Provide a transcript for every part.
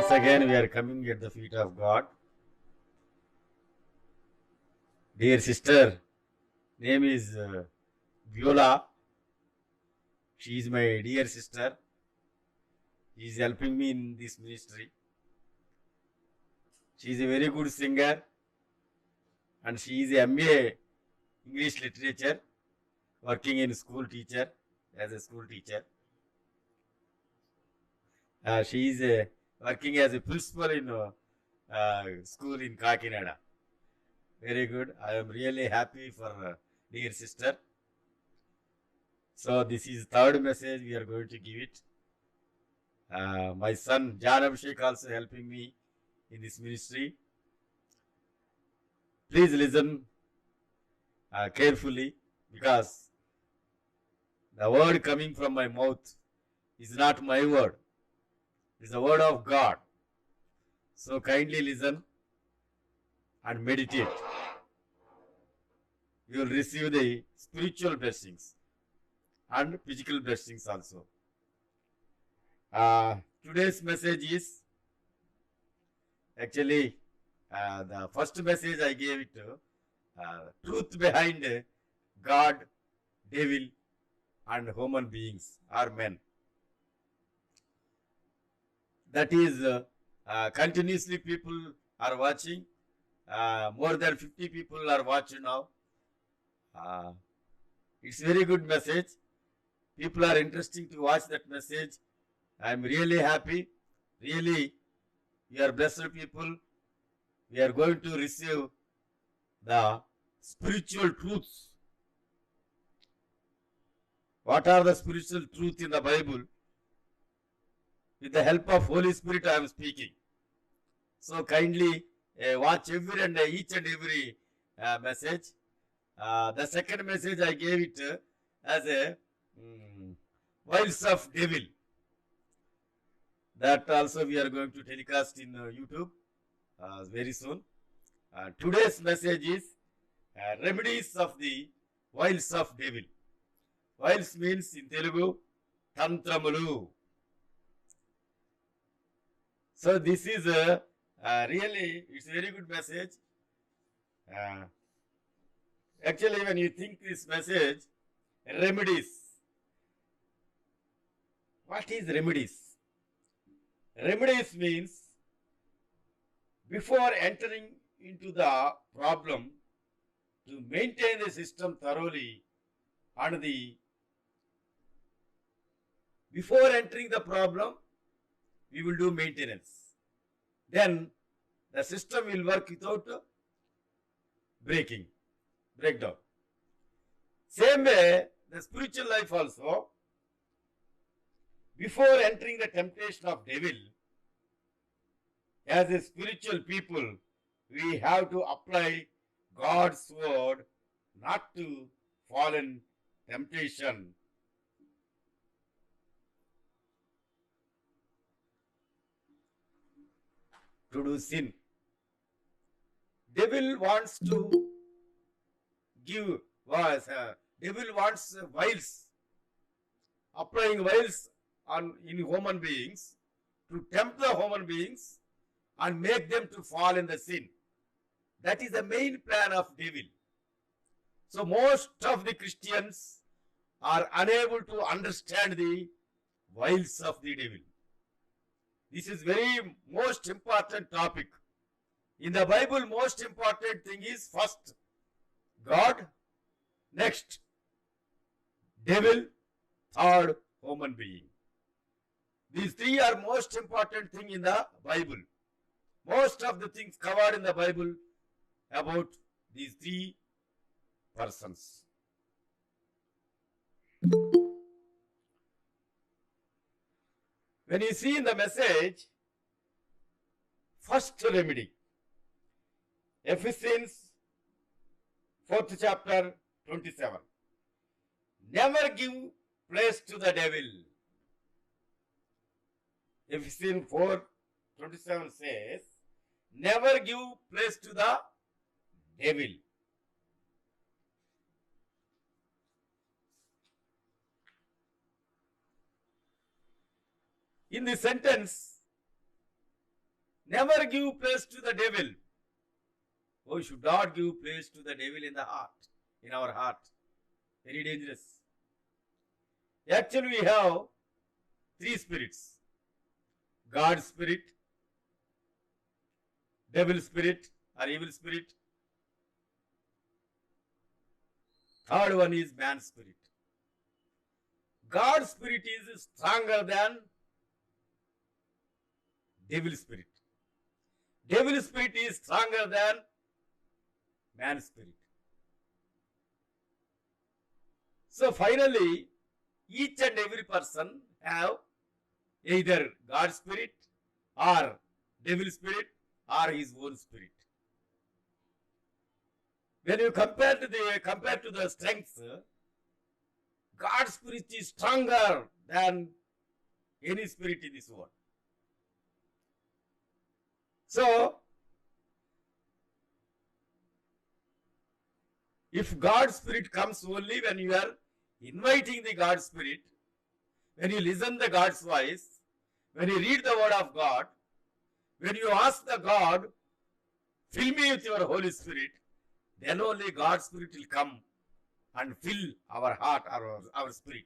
Once again, we are coming at the feet of God. Dear sister, name is Viola. She is my dear sister. She is helping me in this ministry. She is a very good singer and she is a MA English literature, working in school teacher as a school teacher. She is working as a principal in school in Kakinada. Very good. I am really happy for dear sister. So this is third message we are going to give it. My son Jan Abhishek also helping me in this ministry. Please listen carefully, because the word coming from my mouth is not my word. It is the word of God. So kindly listen and meditate. You will receive the spiritual blessings and physical blessings also. Today's message is actually the first message I gave it to truth behind God, devil and human beings or men. That is continuously people are watching. More than 50 people are watching now. It's very good message. People are interesting to watch that message. I am really happy. Really, we are blessed people. We are going to receive the spiritual truths. What are the spiritual truths in the Bible? With the help of Holy Spirit, I am speaking. So kindly watch every and each and every message. The second message I gave it as a wiles of devil. That also we are going to telecast in YouTube very soon. Today's message is remedies of the wiles of devil. Wiles means in Telugu, tantramulu. So this is really, it's a very good message. Actually, when you think this message, remedies. What is remedies? Remedies means before entering into the problem, to maintain the system thoroughly, and before entering the problem, we will do maintenance. Then the system will work without breakdown. Same way, the spiritual life also, before entering the temptation of devil, as a spiritual people, we have to apply God's word not to fall in temptation. To do sin. Devil wants to give devil wants wiles, applying wiles in human beings to tempt the human beings and make them to fall in the sin. That is the main plan of devil. So most of the Christians are unable to understand the wiles of the devil. This is very most important topic. In the Bible, most important thing is first God, next devil, third human being. These three are most important thing in the Bible. Most of the things covered in the Bible about these three persons. When you see in the message, first remedy, Ephesians 4th chapter 27. Never give place to the devil. Ephesians 4:27 says, never give place to the devil. In this sentence, Never give place to the devil. We should not give place to the devil in the heart, in our heart. Very dangerous. Actually, we have three spirits: God spirit, devil spirit or evil spirit. Third one is man spirit. God spirit is stronger than devil spirit. Devil spirit is stronger than man spirit. So finally, each and every person have either God spirit or devil spirit or his own spirit. When you compare to the strengths, God's spirit is stronger than any spirit in this world. So, if God's spirit comes only when you are inviting the God spirit, when you listen the God's voice, when you read the word of God, when you ask the God, fill me with your Holy Spirit, then only God's spirit will come and fill our heart or our spirit.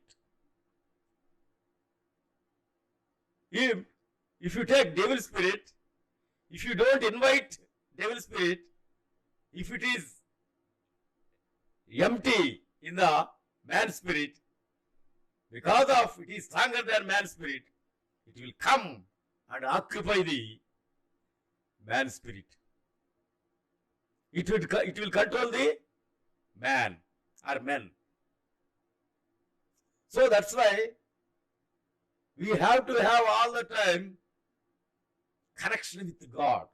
If you take devil spirit, if you don't invite devil spirit, if it is empty in the man spirit, because of it is stronger than man spirit, it will come and occupy the man spirit. It will control the man or men. So that's why we have to have all the time connection with God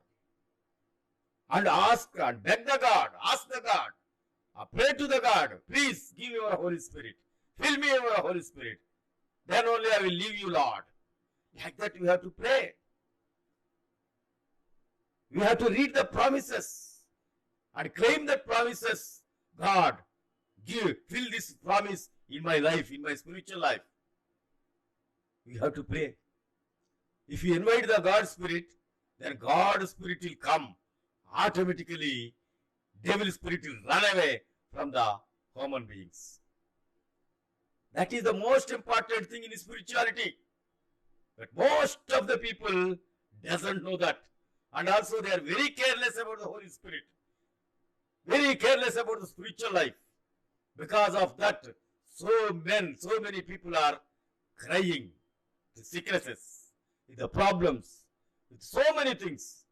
and ask and beg the God, ask the God, pray to the God, please give your Holy Spirit, fill me your Holy Spirit, then only I will leave you, Lord. Like that we have to pray. We have to read the promises and claim the promises. God, fill this promise in my life, in my spiritual life. We have to pray. If you invite the God spirit, then God's spirit will come. Automatically, devil spirit will run away from the human beings. That is the most important thing in spirituality. But most of the people doesn't know that. And also they are very careless about the Holy Spirit. Very careless about the spiritual life. Because of that, so many people are crying with sicknesses, with the problems, with so many things.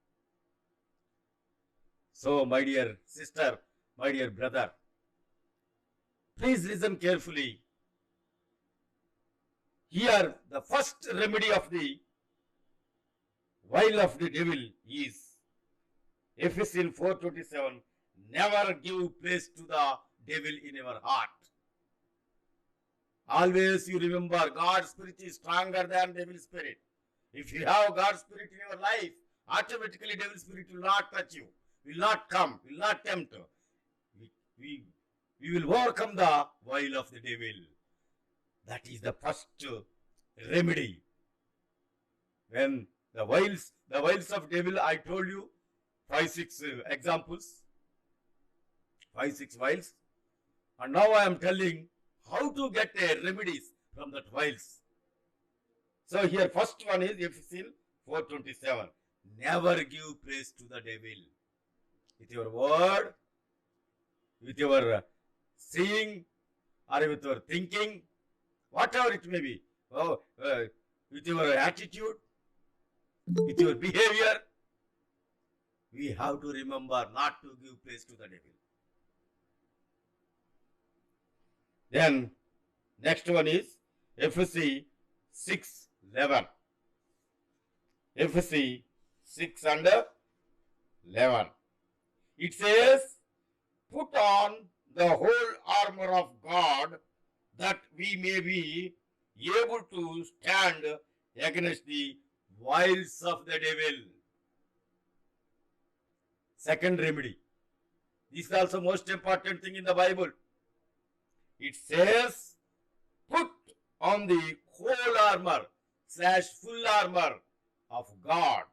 So, my dear sister, my dear brother, please listen carefully. Here, the first remedy of the vial of the devil is Ephesians 4:27. Never give place to the devil in your heart. Always you remember, God's spirit is stronger than devil's spirit. If you have God's spirit in your life, automatically devil's spirit will not touch you, will not come, will not tempt. We will overcome the vial of the devil. That is the first remedy. When the vials of devil, I told you 5-6 examples, 5-6 vials, and now I am telling how to get remedies from that vials. So here first one is Ephesians 4:27. Never give place to the devil. With your word, with your seeing, or with your thinking, whatever it may be, with your attitude, with your behavior, we have to remember not to give place to the devil. Then, next one is Ephesians 6:11. Ephesians 6:11. It says, put on the whole armor of God that we may be able to stand against the wiles of the devil. Second remedy. This is also most important thing in the Bible. It says, put on the whole armor / full armor of God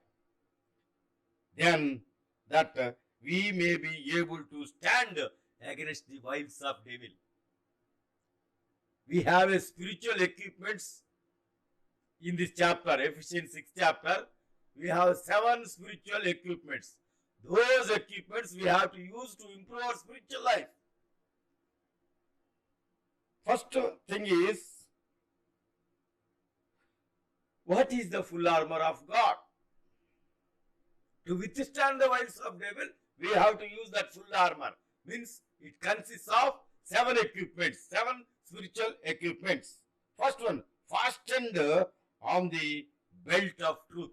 then that we may be able to stand against the wiles of devil. We have a spiritual equipments in this chapter, Ephesians 6 chapter. We have 7 spiritual equipments. Those equipments we have to use to improve our spiritual life. First thing is, what is the full armor of God? To withstand the wiles of devil, we have to use that full armor. Means it consists of 7 equipments, 7 spiritual equipments. First one, fastened on the belt of truth.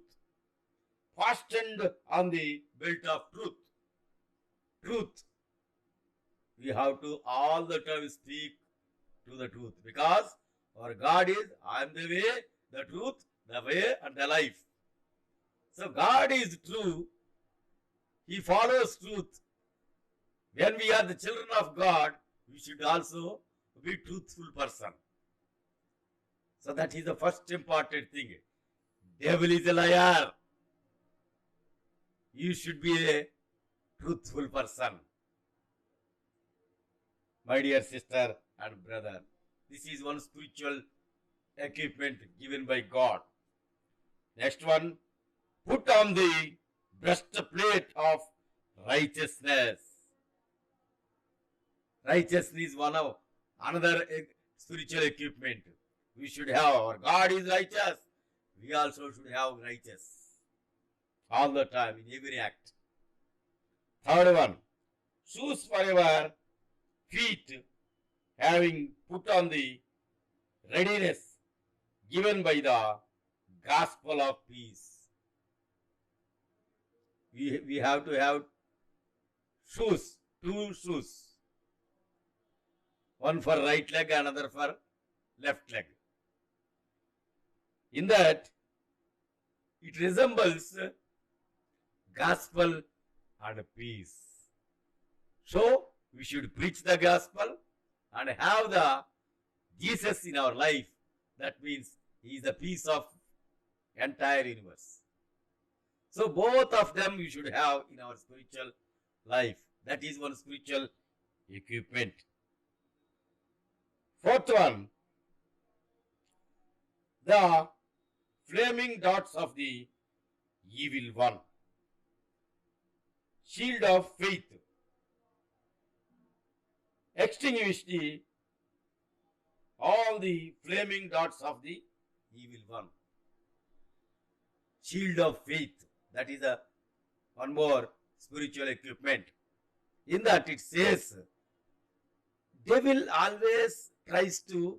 Fastened on the belt of truth. Truth. We have to all the time speak to the truth, because our God is, I am the way, the truth, the way and the life. So God is true. He follows truth. When we are the children of God, we should also be truthful person. So that is the first important thing. Devil is a liar. You should be a truthful person. My dear sister and brother, this is one spiritual equipment given by God. Next one, put on the breastplate of righteousness. Righteousness is one of another spiritual equipment. We should have. Our God is righteous. We also should have righteous all the time in every act. Third one, shoes for our feet, having put on the readiness given by the gospel of peace. We have to have shoes, 2 shoes. One for right leg, another for left leg. In that, it resembles gospel and peace. So, we should preach the gospel and have the Jesus in our life. That means He is the peace of entire universe. So both of them we should have in our spiritual life. That is one spiritual equipment. Fourth one, the flaming darts of the evil one. Shield of faith. Extinguish all the flaming darts of the evil one. Shield of faith. That is one more spiritual equipment. In that it says, devil always tries to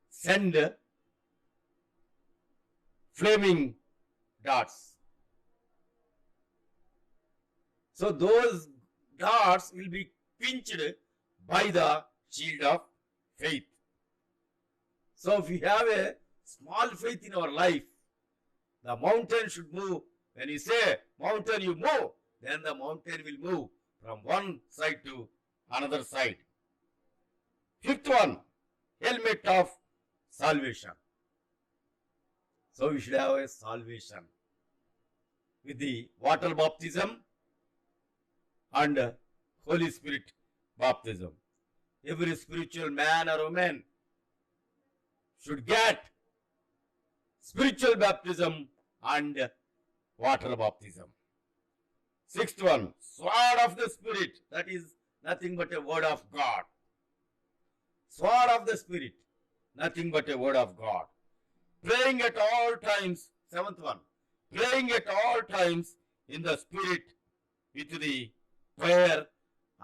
send flaming darts. So those darts will be quenched by the shield of faith. So if we have a small faith in our life, the mountain should move. When you say mountain you move, then the mountain will move from one side to another side. Fifth one, helmet of salvation. So we should have a salvation with the water baptism and Holy Spirit baptism. Every spiritual man or woman should get spiritual baptism and water baptism. Sixth one, sword of the Spirit. That is nothing but a word of God. Sword of the Spirit, nothing but a word of God. Praying at all times. Seventh one, praying at all times in the Spirit with the prayer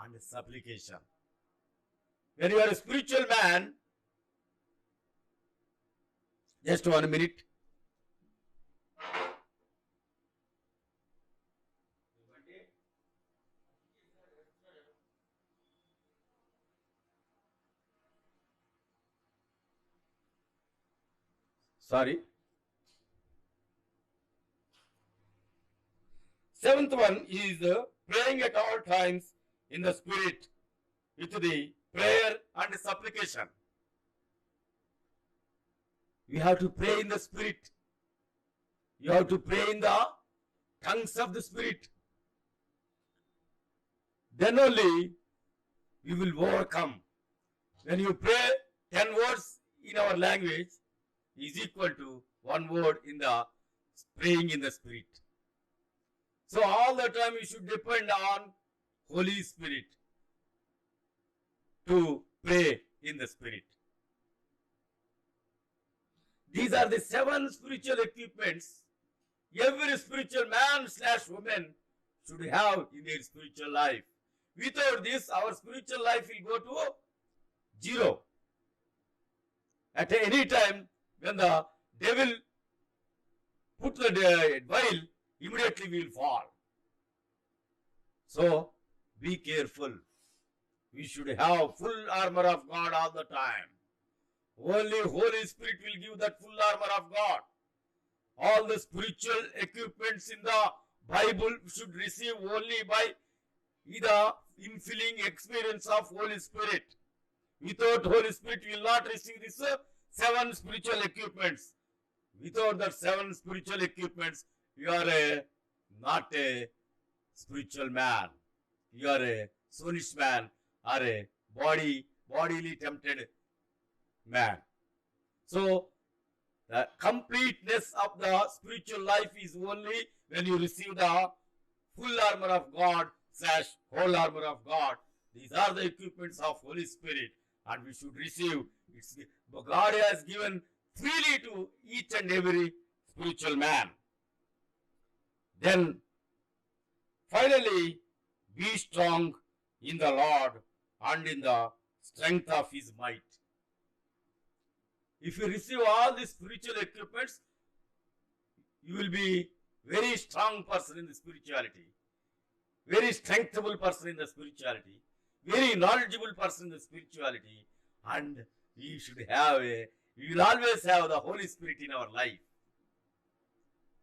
and supplication. When you are a spiritual man, just 1 minute. Sorry. Seventh one is praying at all times in the Spirit with the prayer and supplication. We have to pray in the Spirit. You have to pray in the tongues of the Spirit. Then only we will overcome. When you pray 10 words in our language is equal to 1 word in the praying in the Spirit. So all the time you should depend on Holy Spirit to pray in the Spirit. These are the 7 spiritual equipments every spiritual man / woman should have in their spiritual life. Without this, our spiritual life will go to 0. At any time, when the devil put the vial, immediately we will fall. So, be careful. We should have full armor of God all the time. Only Holy Spirit will give that full armor of God. All the spiritual equipments in the Bible should receive only by the infilling experience of Holy Spirit. Without Holy Spirit, you will not receive these 7 spiritual equipments. Without that 7 spiritual equipments, you are not a spiritual man. You are a soulish man or a bodily tempted man. So, the completeness of the spiritual life is only when you receive the full armor of God / whole armor of God. These are the equipments of Holy Spirit, and we should receive. God has given freely to each and every spiritual man. Then, finally, be strong in the Lord and in the strength of His might. If you receive all these spiritual equipments, you will be very strong person in the spirituality, very strengthful person in the spirituality, very knowledgeable person in the spirituality, and we will always have the Holy Spirit in our life.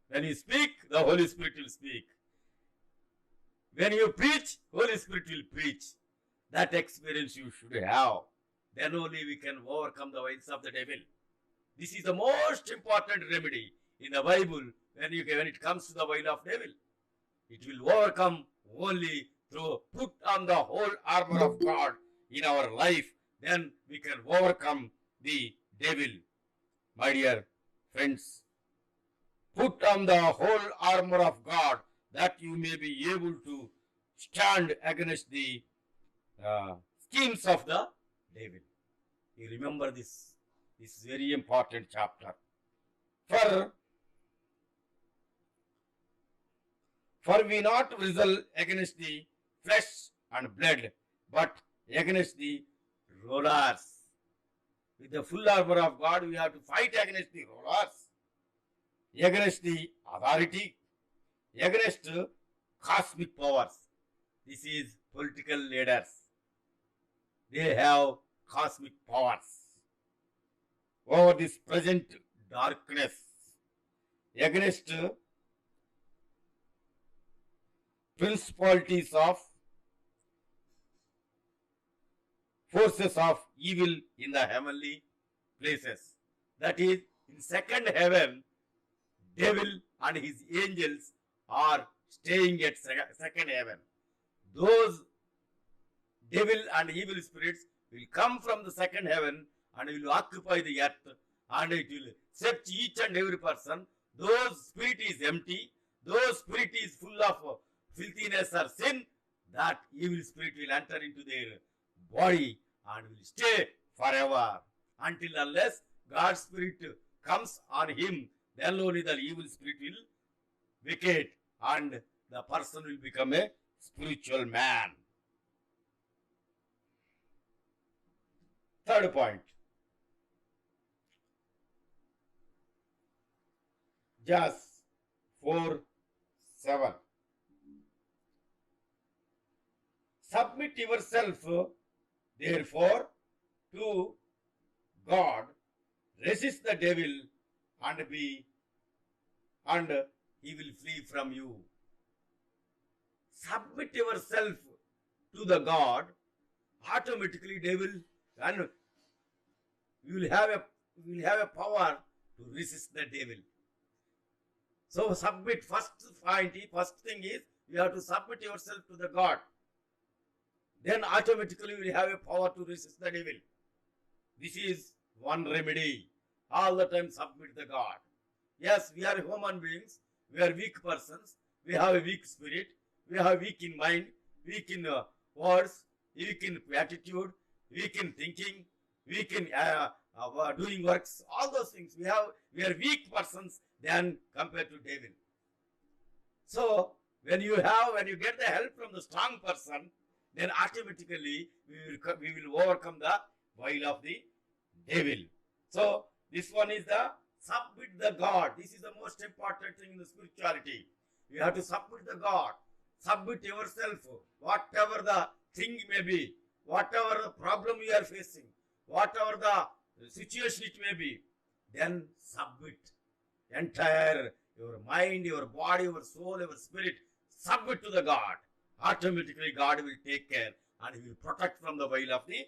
When you speak, the Holy Spirit will speak. When you preach, Holy Spirit will preach. That experience you should have. Then only we can overcome the wiles of the devil. This is the most important remedy in the Bible when it comes to the will of devil. It will overcome only through put on the whole armor of God in our life. Then we can overcome the devil. My dear friends, put on the whole armor of God that you may be able to stand against the schemes of the devil. You remember this. This is a very important chapter. For we not wrestle against the flesh and blood, but against the rulers. With the full armor of God, we have to fight against the rulers, against the authority, against cosmic powers. This is political leaders. They have cosmic powers over this present darkness, against principalities of forces of evil in the heavenly places. That is, in second heaven, devil and his angels are staying at second heaven. Those devil and evil spirits will come from the second heaven and will occupy the earth, and it will search each and every person. Those spirit is empty, those spirit is full of filthiness or sin, that evil spirit will enter into their body and will stay forever until unless God's spirit comes on him. Then only the evil spirit will vacate and the person will become a spiritual man. Third point. Just 4:7. Submit yourself, therefore, to God. Resist the devil, and he will flee from you. Submit yourself to the God. Automatically, devil and we will have a power to resist the devil. So submit. First thing is you have to submit yourself to the God. Then automatically you will have a power to resist the devil. This is one remedy. All the time submit the God. Yes, we are human beings. We are weak persons. We have a weak spirit. We have weak in mind, weak in words, weak in attitude, weak in thinking, weak in doing works. All those things we are weak persons than compared to devil. So when you get the help from the strong person, then automatically we will overcome the will of the devil. So this one is the submit the God. This is the most important thing in the spirituality. You have to submit the God. Submit yourself, whatever the thing may be, whatever the problem you are facing, whatever the situation it may be, then submit. Entire your mind, your body, your soul, your spirit, submit to the God. Automatically God will take care and He will protect from the will of the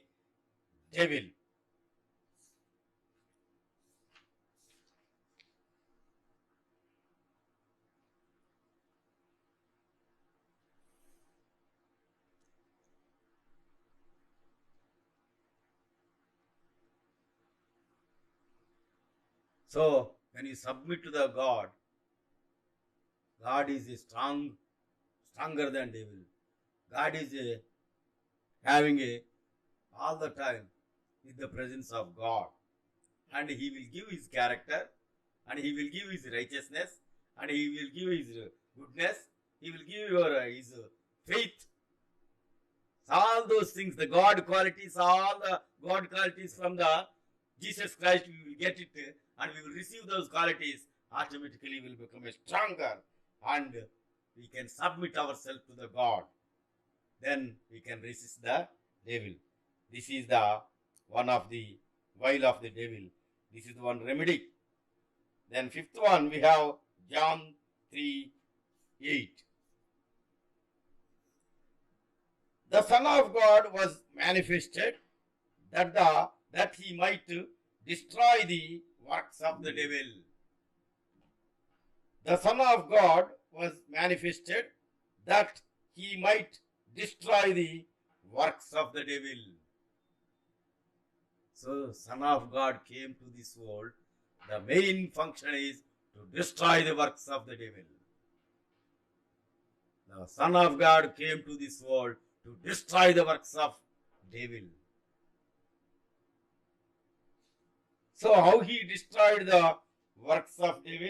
devil. So when you submit to the God, God is stronger than devil. God is having all the time with the presence of God, and He will give His character, and He will give His righteousness, and He will give His goodness. He will give His faith. All those things, the God qualities, all the God qualities from the Jesus Christ, we will get it, and we will receive those qualities. Automatically, we will become stronger, and we can submit ourselves to the God. Then we can resist the devil. This is the one of the will of the devil. This is the one remedy. Then fifth one we have John 3:8. The Son of God was manifested that He might destroy the works of the devil. The Son of God was manifested that He might destroy the works of the devil. So, Son of God came to this world. The main function is to destroy the works of the devil. The Son of God came to this world to destroy the works of devil. So, how He destroyed the works of devil?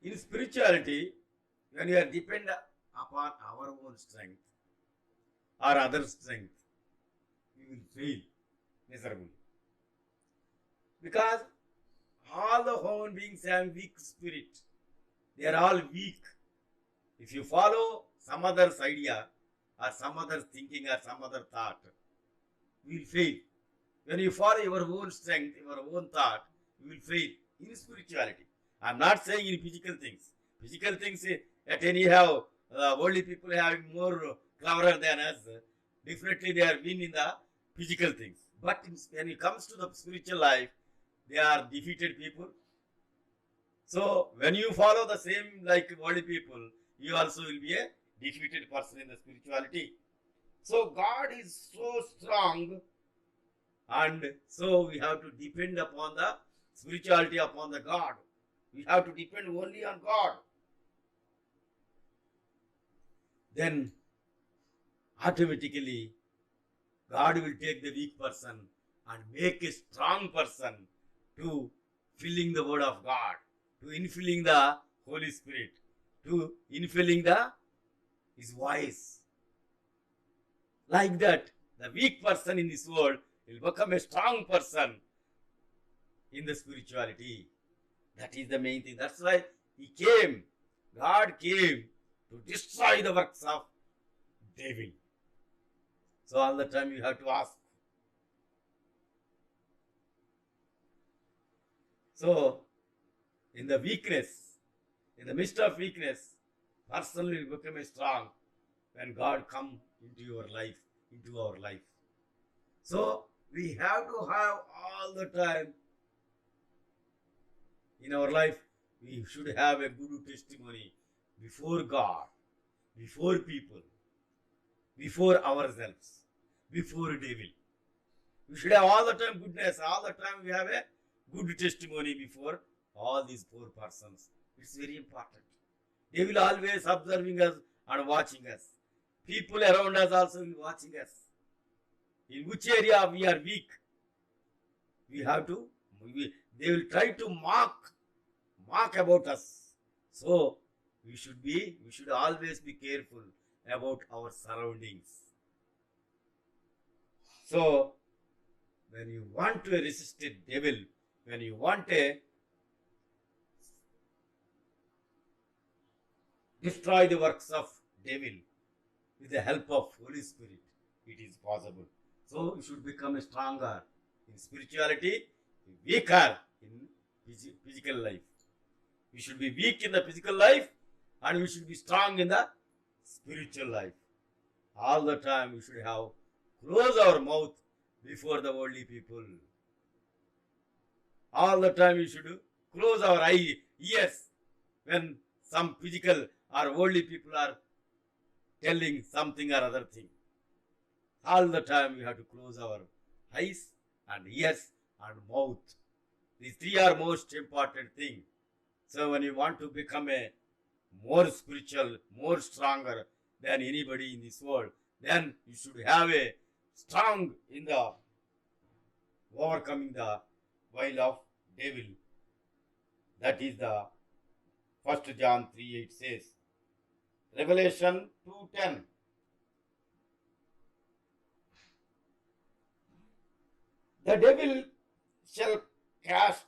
In spirituality, when you are dependent upon our own strength or other strength, we will fail miserably. Because all the human beings have weak spirit. They are all weak. If you follow some other's idea or some other thinking or some other thought, you will fail. When you follow your own strength, your own thought, you will fail in spirituality. I am not saying in physical things. Physical things, at anyhow, worldly people having more cleverer than us. Definitely they are win in the physical things. But when it comes to the spiritual life, they are defeated people. So when you follow the same like worldly people, you also will be a defeated person in the spirituality. So God is so strong, and so we have to depend upon the spirituality, upon the God. We have to depend only on God. Then automatically God will take the weak person and make a strong person to filling the word of God, to infilling the Holy Spirit, to infilling His voice. Like that, the weak person in this world will become a strong person in the spirituality. That is the main thing. That's why God came to destroy the works of devil. So all the time you have to ask. So in the weakness, in the midst of weakness, person will become strong when God come into your life, into our life. So we have to have all the time in our life, we should have a good testimony before God, before people, before ourselves, before devil. We should have all the time goodness, all the time we have a good testimony before all these four persons. It's very important. They will always observing us and watching us. People around us also will watching us. In which area we are weak, we have to, they will try to mock about us. So we should always be careful about our surroundings. So when you want to resist a devil, when you want to destroy the works of devil with the help of Holy Spirit, it is possible. So you should become stronger in spirituality, weaker in physical life. We should be weak in the physical life and we should be strong in the spiritual life. All the time we should have close our mouth before the worldly people. All the time we should close our ears when some physical or worldly people are telling something or other thing. All the time we have to close our eyes and ears and mouth. These three are most important things. So when you want to become a more spiritual, more stronger than anybody in this world, then you should have a strong in the overcoming the wild of devil. That is the 1 John 3:8 says. Revelation 2:10. The devil shall cast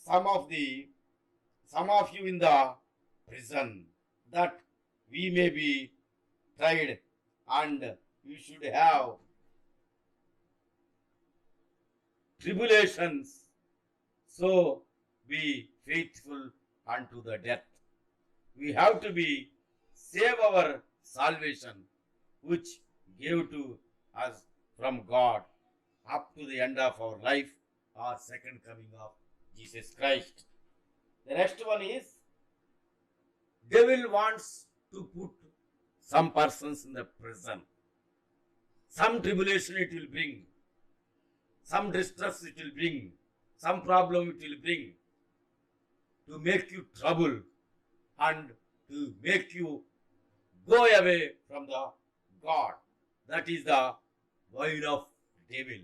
some of you in the prison, that we may be tried, and you should have tribulations. So be faithful unto the death. We have to be save our salvation, which gave to us from God up to the end of our life or second coming of Jesus Christ. The next one is, devil wants to put some persons in the prison. Some tribulation it will bring, some distress it will bring, some problem it will bring to make you trouble and to make you go away from the God. That is the void of devil.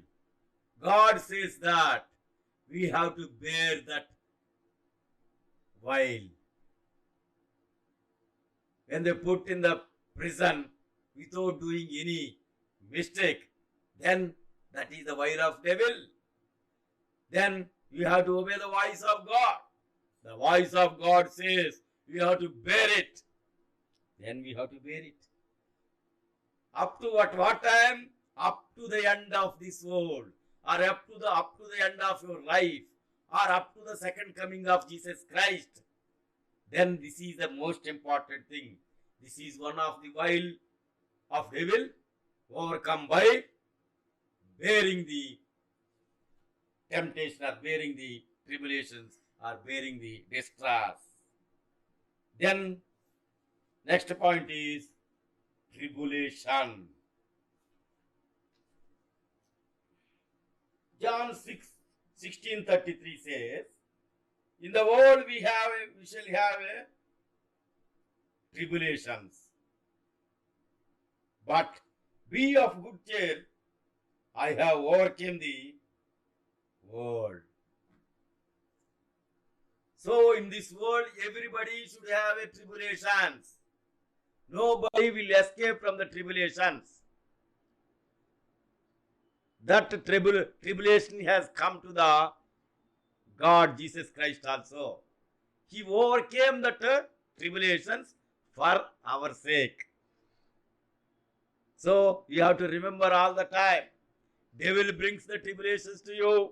God says that we have to bear that while. When they put in the prison without doing any mistake, then that is the while of devil. Then you have to obey the voice of God. The voice of God says we have to bear it. Then we have to bear it. Up to what time? Up to the end of this world, or up to the end of your life, or up to the second coming of Jesus Christ. Then this is the most important thing. This is one of the while of devil, overcome by bearing the temptation, or bearing the tribulations, or bearing the distress. Then next point is tribulation. John 16:33 says, in the world we shall have tribulations, but be of good cheer, I have overcome the world. So in this world, everybody should have a tribulations. Nobody will escape from the tribulations. That tribulation has come to the God, Jesus Christ also. He overcame that tribulations for our sake. So you have to remember all the time. Devil brings the tribulations to you.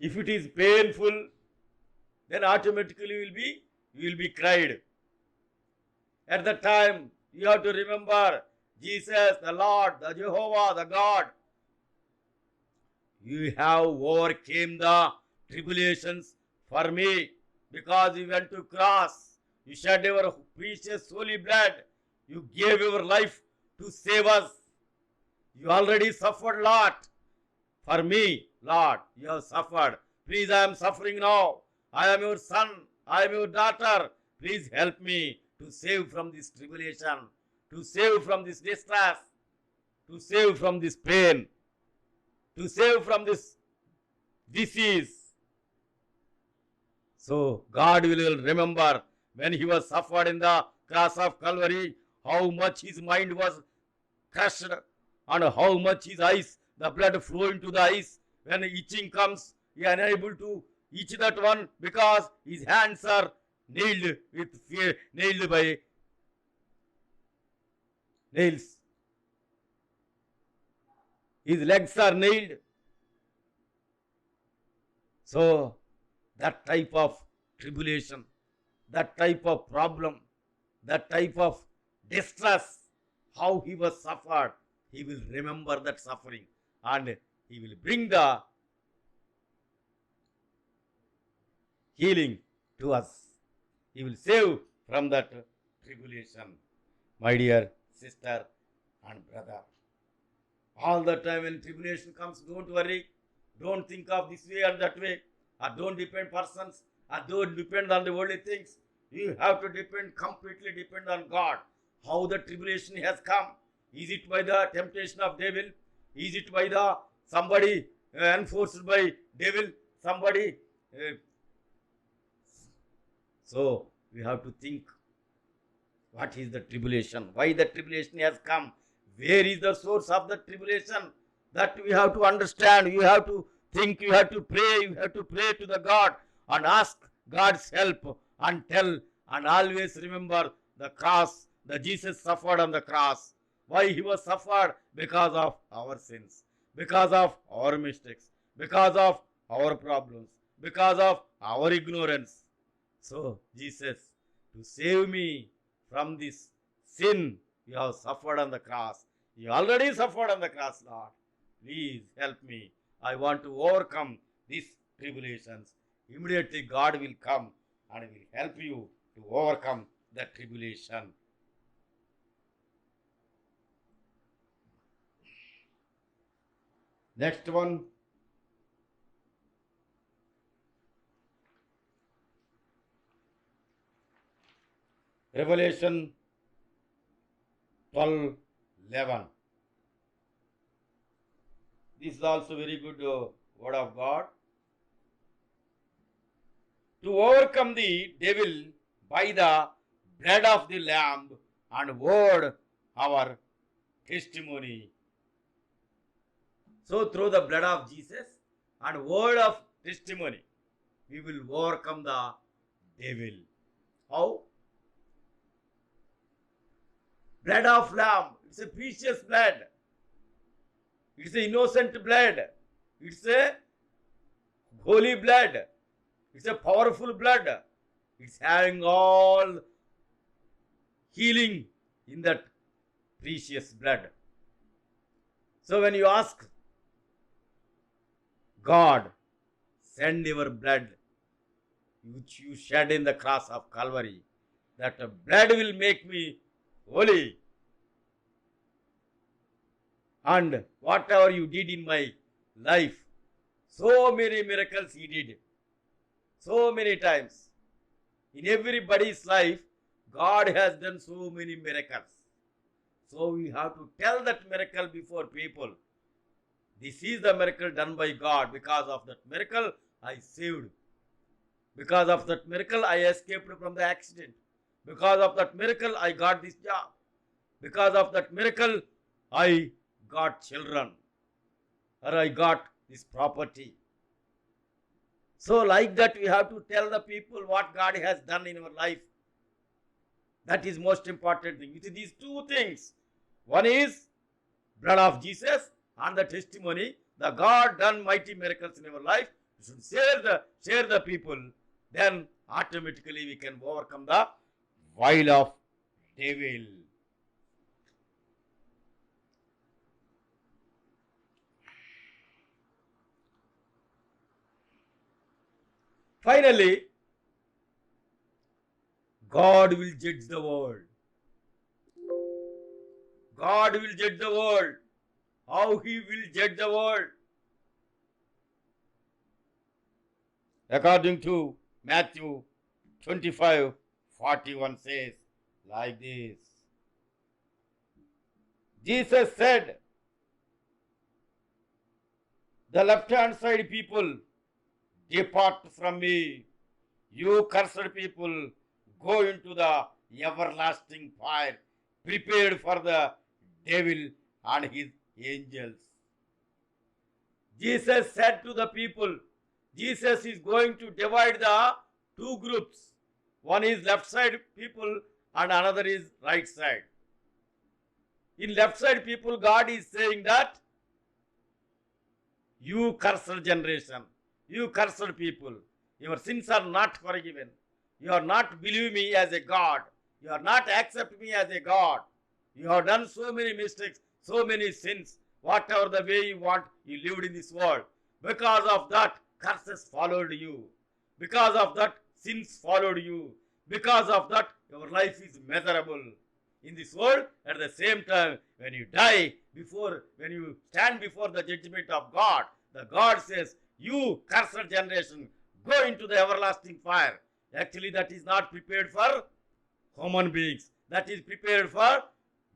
If it is painful, then automatically you will be cried. At the time, you have to remember Jesus, the Lord, the Jehovah, the God. You have overcame the tribulations for me because you went to cross. You shed your precious holy blood. You gave your life to save us. You already suffered a lot. For me, Lord, you have suffered. Please, I am suffering now. I am your son. I am your daughter. Please help me to save from this tribulation, to save from this distress, to save from this pain, to save from this disease. So God will remember when he was suffered in the cross of Calvary, how much his mind was crushed and how much his eyes, the blood flow into the eyes. When itching comes, he is unable to itch that one because his hands are nailed with fear, nailed by nails. His legs are nailed. So that type of tribulation, that type of problem, that type of distress, how he was suffered, he will remember that suffering and he will bring the healing to us. He will save from that tribulation. My dear sister and brother, all the time when tribulation comes, don't worry. Don't think of this way or that way. Or don't depend persons. Or don't depend on the worldly things. You have to completely depend on God. How the tribulation has come. Is it by the temptation of devil? Is it by the somebody enforced by devil? Somebody. So we have to think. What is the tribulation? Why the tribulation has come? Where is the source of the tribulation? That we have to understand. You have to think. You have to pray. You have to pray to the God and ask God's help and tell and always remember the cross. The Jesus suffered on the cross. Why he was suffered? Because of our sins, because of our mistakes, because of our problems, because of our ignorance. So Jesus, to save me from this sin, you have suffered on the cross. You already suffered on the cross, Lord. Please help me. I want to overcome these tribulations. Immediately God will come and will help you to overcome the tribulation. Next one. Revelation 12:11. This is also very good word of God. To overcome the devil by the blood of the Lamb and word our testimony. So through the blood of Jesus and word of testimony, we will overcome the devil. How? Blood of Lamb. It's a precious blood. It's an innocent blood. It's a holy blood. It's a powerful blood. It's having all healing in that precious blood. So when you ask God, send your blood which you shed in the cross of Calvary, that blood will make me holy. And whatever you did in my life, so many miracles he did. So many times. In everybody's life, God has done so many miracles. So we have to tell that miracle before people. This is the miracle done by God. Because of that miracle, I saved. Because of that miracle, I escaped from the accident. Because of that miracle, I got this job. Because of that miracle, I got children. Or I got this property. So like that, we have to tell the people what God has done in our life. That is most important thing. It is these two things. One is blood of Jesus and the testimony. The God done mighty miracles in our life. We should share the people. Then automatically we can overcome the vial of devil. Finally, God will judge the world. God will judge the world. How He will judge the world? According to Matthew 25:41 says like this. Jesus said, the left hand side people, depart from me. You cursed people, go into the everlasting fire, prepared for the devil and his angels. Jesus said to the people, Jesus is going to divide the two groups. One is left side people and another is right side. In left side people, God is saying that you cursed generation, you cursed people, your sins are not forgiven. You are not believe me as a God. You are not accept me as a God. You have done so many mistakes, so many sins. Whatever the way you want, you lived in this world. Because of that, curses followed you. Because of that, sins followed you. Because of that, your life is miserable in this world. At the same time, when you die, when you stand before the judgment of God, the God says, you cursed generation, go into the everlasting fire. Actually, that is not prepared for human beings. That is prepared for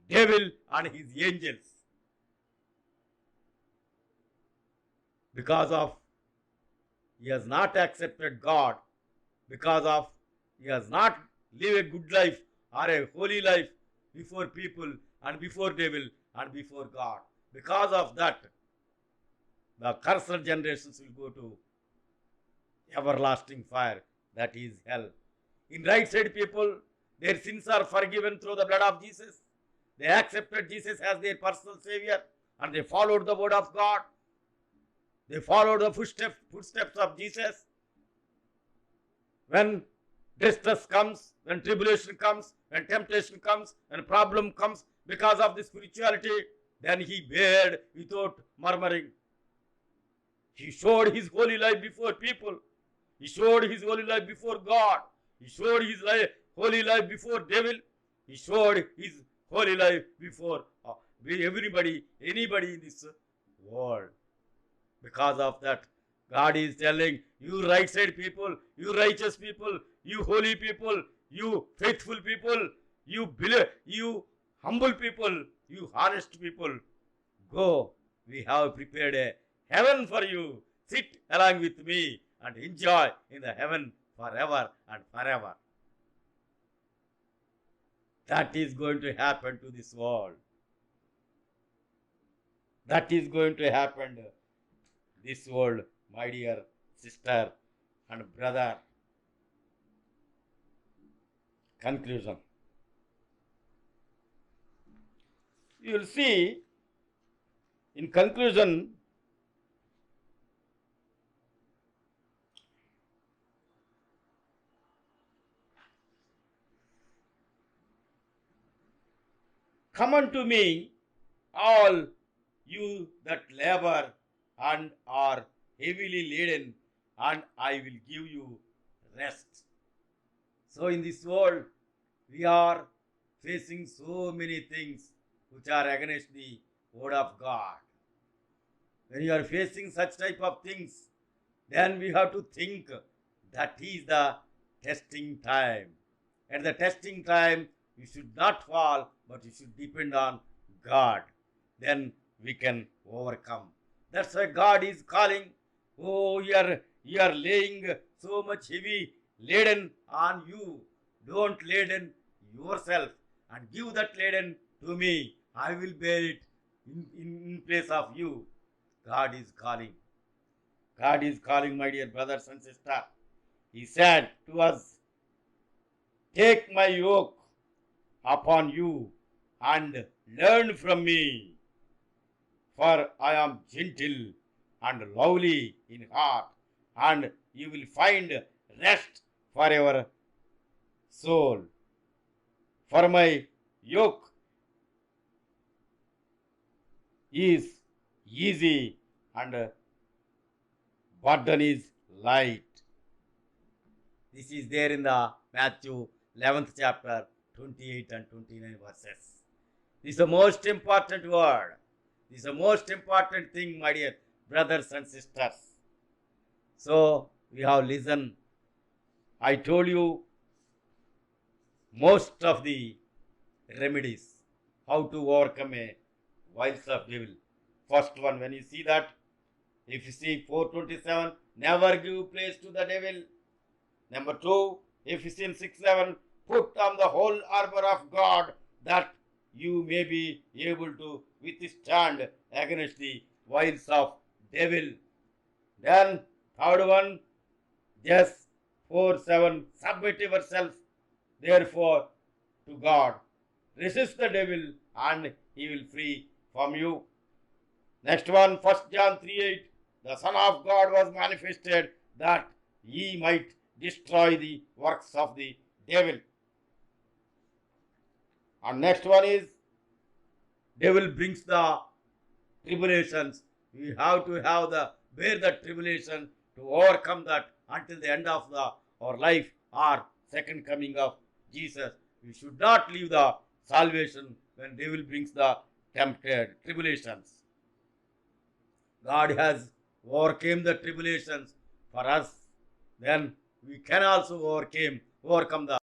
devil and his angels. Because of he has not accepted God, because of he has not lived a good life or a holy life before people and before devil and before God. Because of that, the cursed generations will go to everlasting fire, that is hell. In right side people, their sins are forgiven through the blood of Jesus. They accepted Jesus as their personal savior and they followed the word of God. They followed the footsteps of Jesus. When distress comes, when tribulation comes, when temptation comes, when problem comes because of the spirituality, then he bared without murmuring. He showed his holy life before people. He showed his holy life before God. He showed his holy life before devil. He showed his holy life before everybody, anybody in this world. Because of that, God is telling you right side people, you righteous people, you holy people, you faithful people, you humble people, you honest people, go. We have prepared a heaven for you. Sit along with me and enjoy in the heaven forever and forever. That is going to happen to this world. That is going to happen to this world, my dear sister and brother. Conclusion. You will see in conclusion, come unto me, all you that labor and are heavily laden, and I will give you rest. So in this world, we are facing so many things which are against the word of God. When you are facing such type of things, then we have to think that is the testing time. At the testing time, you should not fall, but you should depend on God. Then we can overcome. That's why God is calling. Oh, you are laying so much heavy laden on you. Don't laden yourself and give that laden to me. I will bear it in place of you. God is calling. God is calling, my dear brothers and sisters. He said to us, take my yoke upon you and learn from me, for I am gentle and lowly in heart, and you will find rest for your soul. For my yoke is easy and burden is light. This is there in the Matthew 11th chapter, 28 and 29 verses. This is the most important word. This is the most important thing, my dear brothers and sisters. So, we have listened. I told you most of the remedies, how to overcome a wiles of devil. First one, when you see that, if you see 4:27, never give place to the devil. Number 2, Ephesians 6:7, put on the whole armor of God that you may be able to withstand against the wiles of devil. Then third one, just 4:7, submit yourself therefore to God. Resist the devil and he will flee from you. Next one, 1 John 3:8, the Son of God was manifested that he might destroy the works of the devil. And next one is, devil brings the tribulations. We have to have the bear the tribulation to overcome that until the end of our life or second coming of Jesus. We should not leave the salvation when devil brings the tempted tribulations. God has overcame the tribulations for us. Then we can also overcome the